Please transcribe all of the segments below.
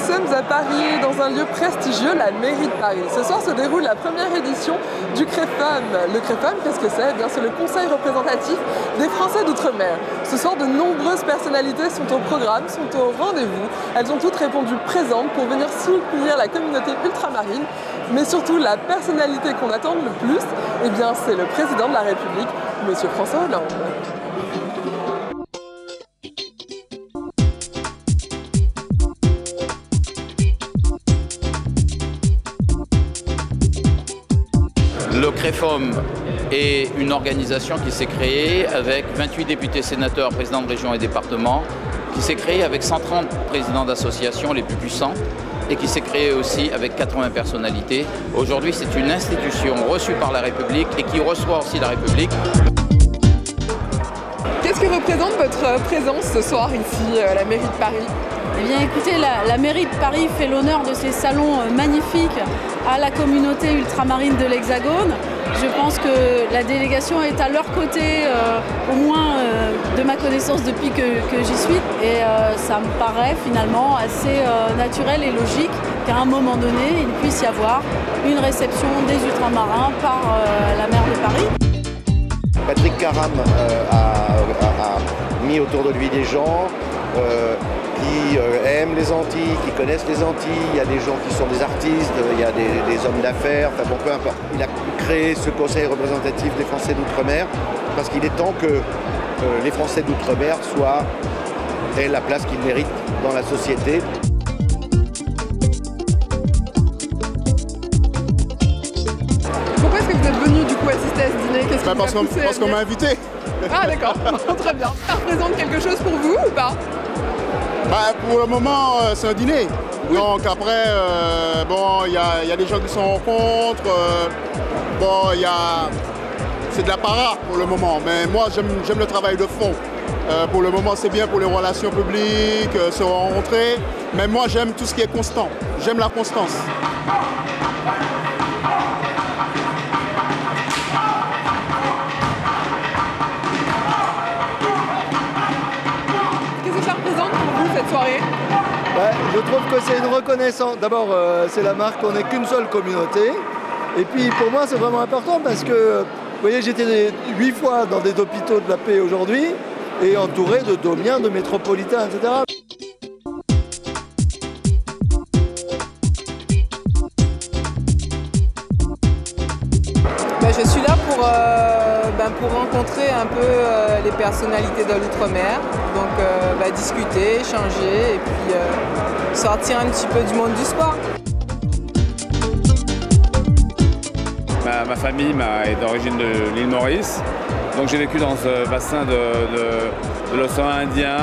sommes à Paris, dans un lieu prestigieux, la mairie de Paris. Ce soir se déroule la première édition du CREFAM. Le CREFAM, qu'est-ce que c'est? Eh bien, c'est le Conseil représentatif des Français d'Outre-mer. Ce soir, de nombreuses personnalités sont au programme, sont au rendez-vous. Elles ont toutes répondu présentes pour venir soutenir la communauté ultramarine. Mais surtout, la personnalité qu'on attend le plus, eh bien, c'est le président de la République, Monsieur François Hollande. Le CREFAM est une organisation qui s'est créée avec 28 députés sénateurs, présidents de régions et départements, qui s'est créée avec 130 présidents d'associations les plus puissants et qui s'est créée aussi avec 80 personnalités. Aujourd'hui, c'est une institution reçue par la République et qui reçoit aussi la République. Qu'est-ce que représente votre présence ce soir ici à la mairie de Paris? Eh bien écoutez, la mairie de Paris fait l'honneur de ces salons magnifiques à la communauté ultramarine de l'Hexagone. Je pense que la délégation est à leur côté, au moins de ma connaissance depuis que j'y suis. Et ça me paraît finalement assez naturel et logique qu'à un moment donné, il puisse y avoir une réception des ultramarins par la maire de Paris. Patrick Caram a mis autour de lui des gens qui aiment les Antilles, qui connaissent les Antilles. Il y a des gens qui sont des artistes, il y a des hommes d'affaires, enfin bon, peu importe. Il a créé ce conseil représentatif des Français d'Outre-mer parce qu'il est temps que les Français d'Outre-mer aient la place qu'ils méritent dans la société. Pourquoi est-ce que vous êtes venu du coup assister à ce dîner? Parce qu'on m'a invité. Ah d'accord, très bien. Ça représente quelque chose pour vous ou pas? Pour le moment, c'est un dîner. Oui. Donc après, il y a des gens qui sont en contre. C'est de la para pour le moment. Mais moi, j'aime le travail de fond. Pour le moment, c'est bien pour les relations publiques, se rencontrer. Mais moi, j'aime tout ce qui est constant. J'aime la constance. Cette soirée? Je trouve que c'est une reconnaissance. D'abord, c'est la marque qu'on n'est qu'une seule communauté. Et puis pour moi, c'est vraiment important parce que, vous voyez, j'étais 8 fois dans des hôpitaux de la paix aujourd'hui et entouré de domiens, de métropolitains, etc. Je suis là pour rencontrer un peu les personnalités de l'outre-mer, donc discuter, échanger et puis sortir un petit peu du monde du sport. Ma famille est d'origine de l'île Maurice, donc j'ai vécu dans ce bassin de l'océan Indien,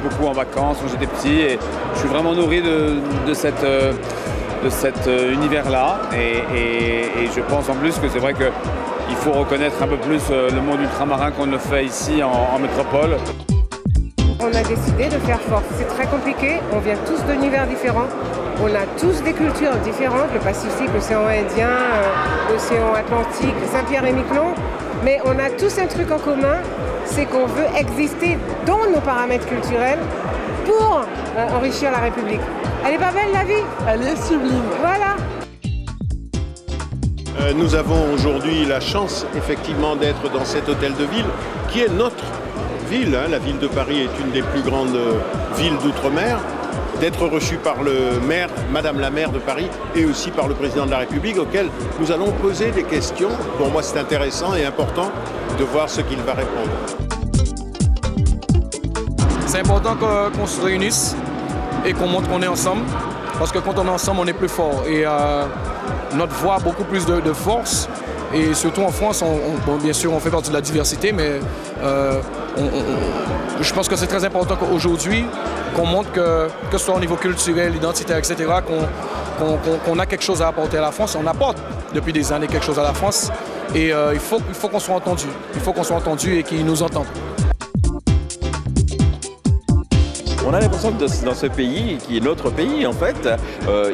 beaucoup en vacances quand j'étais petit et je suis vraiment nourri de cet univers-là et je pense en plus que c'est vrai qu'il faut reconnaître un peu plus le monde ultramarin qu'on le fait ici en métropole. On a décidé de faire force. C'est très compliqué, on vient tous d'univers différents, on a tous des cultures différentes, le Pacifique, l'océan Indien, l'océan Atlantique, Saint-Pierre-et-Miquelon, mais on a tous un truc en commun, c'est qu'on veut exister dans nos paramètres culturels pour enrichir la République. Elle est pas belle la vie? Elle est sublime. Voilà. Nous avons aujourd'hui la chance effectivement d'être dans cet hôtel de ville qui est notre ville. La ville de Paris est une des plus grandes villes d'outre-mer. D'être reçu par le maire, Madame la maire de Paris et aussi par le président de la République auquel nous allons poser des questions. Pour moi c'est intéressant et important de voir ce qu'il va répondre. C'est important qu'on se réunisse et qu'on montre qu'on est ensemble parce que quand on est ensemble on est plus fort et notre voix a beaucoup plus de force et surtout en France, bien sûr on fait partie de la diversité mais je pense que c'est très important qu'aujourd'hui qu'on montre que ce soit au niveau culturel, identitaire, etc., qu'on a quelque chose à apporter à la France. On apporte depuis des années quelque chose à la France et il faut qu'on soit entendu. Il faut qu'on soit entendu et qu'ils nous entendent. On a l'impression que dans ce pays, qui est notre pays en fait,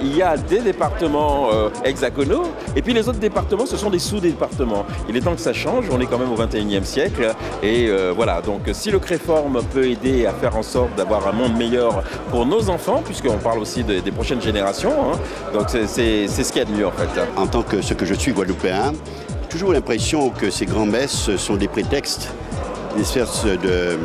il y a des départements hexagonaux et puis les autres départements, ce sont des sous-départements. Il est temps que ça change, on est quand même au XXIe siècle et voilà, donc si le CREFORM peut aider à faire en sorte d'avoir un monde meilleur pour nos enfants, puisqu'on parle aussi des prochaines générations, hein, donc c'est ce qu'il y a de mieux en fait. En tant que ce que je suis guadeloupéen, j'ai toujours l'impression que ces grands-messes sont des prétextes, des espèces de,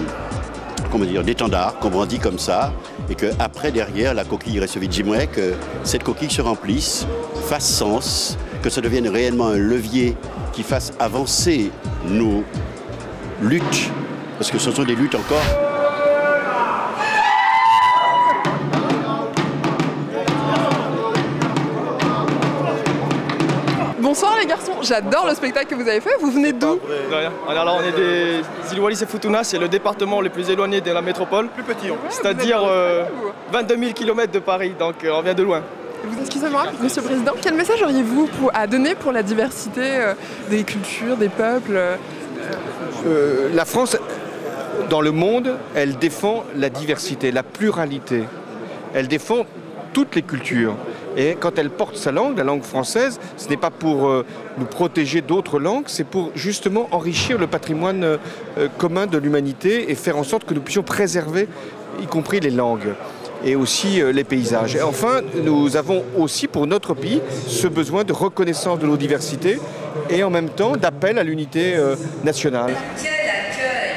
comment dire, d'étendards qu'on brandit comme ça, et qu'après, derrière, la coquille reste vide. J'aimerais que cette coquille se remplisse, fasse sens, que ça devienne réellement un levier qui fasse avancer nos luttes, parce que ce sont des luttes encore. Bonsoir les garçons, j'adore le spectacle que vous avez fait, vous venez d'où? Alors on est des îles Wallis et Futuna, c'est le département le plus éloigné de la métropole. Plus petit, c'est-à-dire 22 000 km de Paris, donc on vient de loin. Excusez-moi, Monsieur le Président, quel message auriez-vous à donner pour la diversité des cultures, des peuples? La France, dans le monde, elle défend la diversité, la pluralité. Elle défend toutes les cultures. Et quand elle porte sa langue, la langue française, ce n'est pas pour nous protéger d'autres langues, c'est pour justement enrichir le patrimoine commun de l'humanité et faire en sorte que nous puissions préserver, y compris les langues et aussi les paysages. Et enfin, nous avons aussi pour notre pays ce besoin de reconnaissance de nos diversités et en même temps d'appel à l'unité nationale. Quel accueil!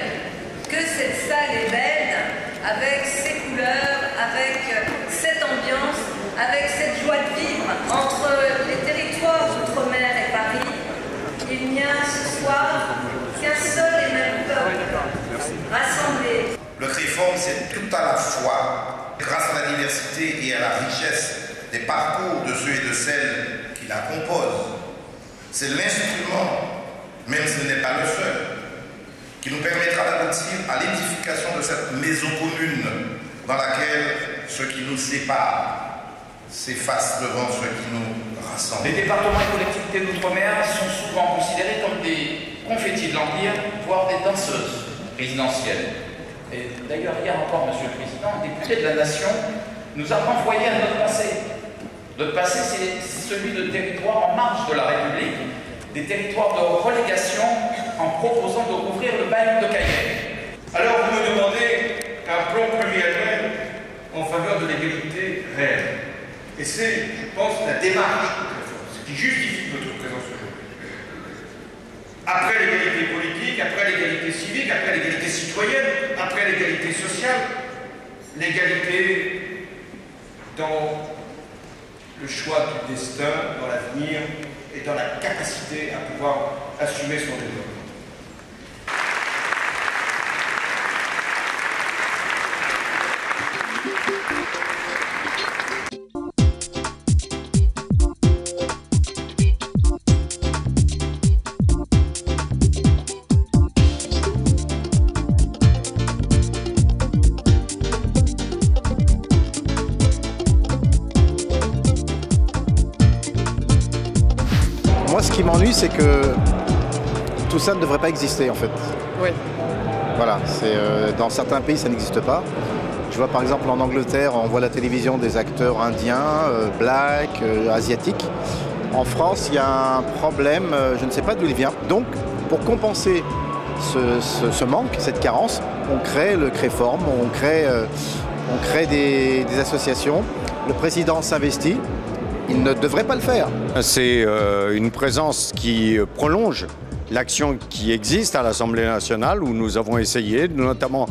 Que cette salle est belle, avec ses couleurs, avec cette ambiance, avec cette joie de vivre entre les territoires d'outre-mer et Paris. Il n'y a ce soir qu'un seul et même peuple rassemblé. Le CREFORM, c'est tout à la fois, grâce à la diversité et à la richesse des parcours de ceux et de celles qui la composent. C'est l'instrument, même s'il n'est pas le seul, qui nous permettra d'aboutir à l'édification de cette maison commune dans laquelle ce qui nous sépare s'efface devant ce qui nous rassemble. Les départements et collectivités d'outre-mer sont souvent considérés comme des confettis de l'Empire, voire des danseuses présidentielles. Et d'ailleurs, hier encore, Monsieur le Président, un député de la Nation nous a renvoyé à notre passé. Notre passé, c'est celui de territoires en marge de la République, des territoires de relégation en proposant de rouvrir le bail de Cayenne. Alors vous me demandez un plan pluriannuel en faveur de l'égalité réelle. Et c'est, je pense, la démarche ce qui justifie notre présence aujourd'hui. Après l'égalité politique, après l'égalité civique, après l'égalité citoyenne, après l'égalité sociale, l'égalité dans le choix du destin, dans l'avenir et dans la capacité à pouvoir assumer son développement. Moi, ce qui m'ennuie, c'est que tout ça ne devrait pas exister, en fait. Oui. Voilà, dans certains pays, ça n'existe pas. Je vois par exemple en Angleterre, on voit la télévision des acteurs indiens, blacks, asiatiques. En France, il y a un problème, je ne sais pas d'où il vient. Donc, pour compenser ce manque, cette carence, on crée le CREFORM, on crée des associations. Le président s'investit. Il ne devrait pas le faire. C'est une présence qui prolonge l'action qui existe à l'Assemblée nationale où nous avons essayé, notamment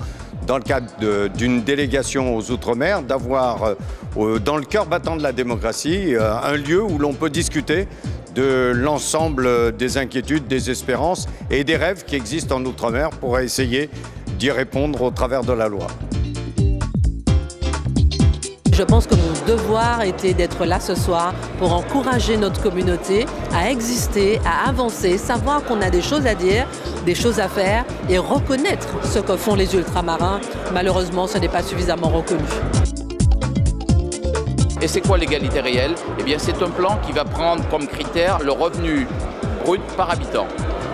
dans le cadre d'une délégation aux Outre-mer, d'avoir dans le cœur battant de la démocratie un lieu où l'on peut discuter de l'ensemble des inquiétudes, des espérances et des rêves qui existent en Outre-mer pour essayer d'y répondre au travers de la loi. Je pense que mon devoir était d'être là ce soir pour encourager notre communauté à exister, à avancer, savoir qu'on a des choses à dire, des choses à faire et reconnaître ce que font les ultramarins. Malheureusement, ce n'est pas suffisamment reconnu. Et c'est quoi l'égalité réelle? Eh bien, c'est un plan qui va prendre comme critère le revenu brut par habitant.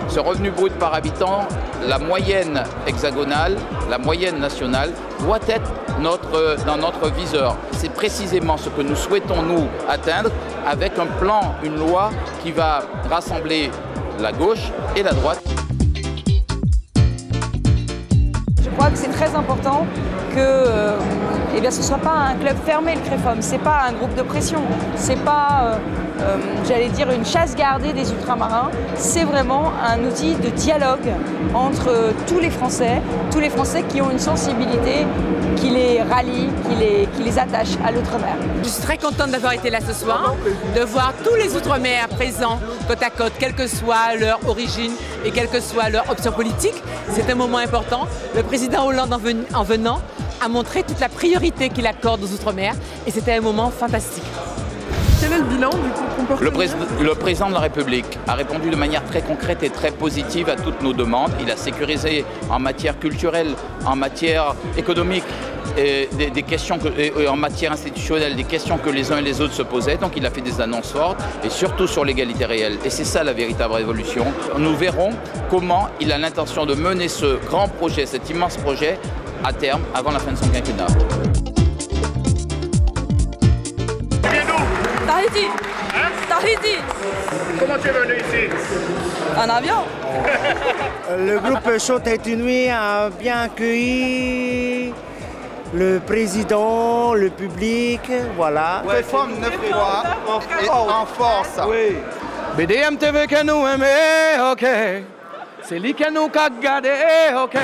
Ce revenu brut par habitant, la moyenne hexagonale, la moyenne nationale, doit être dans notre viseur. C'est précisément ce que nous souhaitons nous atteindre avec un plan, une loi qui va rassembler la gauche et la droite. Je crois que c'est très important que ce ne soit pas un club fermé, le CREFOM. Ce n'est pas un groupe de pression. Ce n'est pas, j'allais dire, une chasse gardée des ultramarins. C'est vraiment un outil de dialogue entre tous les Français qui ont une sensibilité qui les rallie, qui les attache à l'outre-mer. Je suis très contente d'avoir été là ce soir, de voir tous les outre-mer présents côte à côte, quelle que soit leur origine et quelle que soit leur option politique. C'est un moment important. Le président Hollande, en venant, a montré toute la priorité qu'il accorde aux outre-mer et c'était un moment fantastique. Quel est le bilan du coup Le président de la République a répondu de manière très concrète et très positive à toutes nos demandes. Il a sécurisé en matière culturelle, en matière économique, des questions en matière institutionnelle, des questions que les uns et les autres se posaient. Donc il a fait des annonces fortes et surtout sur l'égalité réelle. Et c'est ça la véritable révolution. Nous verrons comment il a l'intention de mener ce grand projet, cet immense projet, à terme, avant la fin de son quinquennat. Tahiti. Hein? Tahiti. Comment tu es venu ici? En avion. Le groupe Chaud Tahiti Nuit a bien accueilli le président, le public, voilà. CREFOM 9 fois en force. Oui. BDM TV que nous aimons, ok. C'est lui que nous a gardé, ok.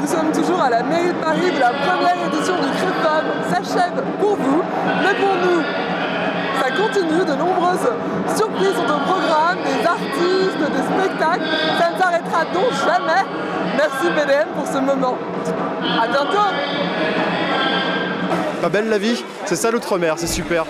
Nous sommes toujours à la mairie de Paris de la première édition du CREFOM s'achève pour vous, mais pour nous, ça continue, de nombreuses surprises sont au programme, des artistes, des spectacles, ça ne s'arrêtera donc jamais. Merci BDM pour ce moment. À bientôt. Pas belle la vie, c'est ça l'outre-mer, c'est super.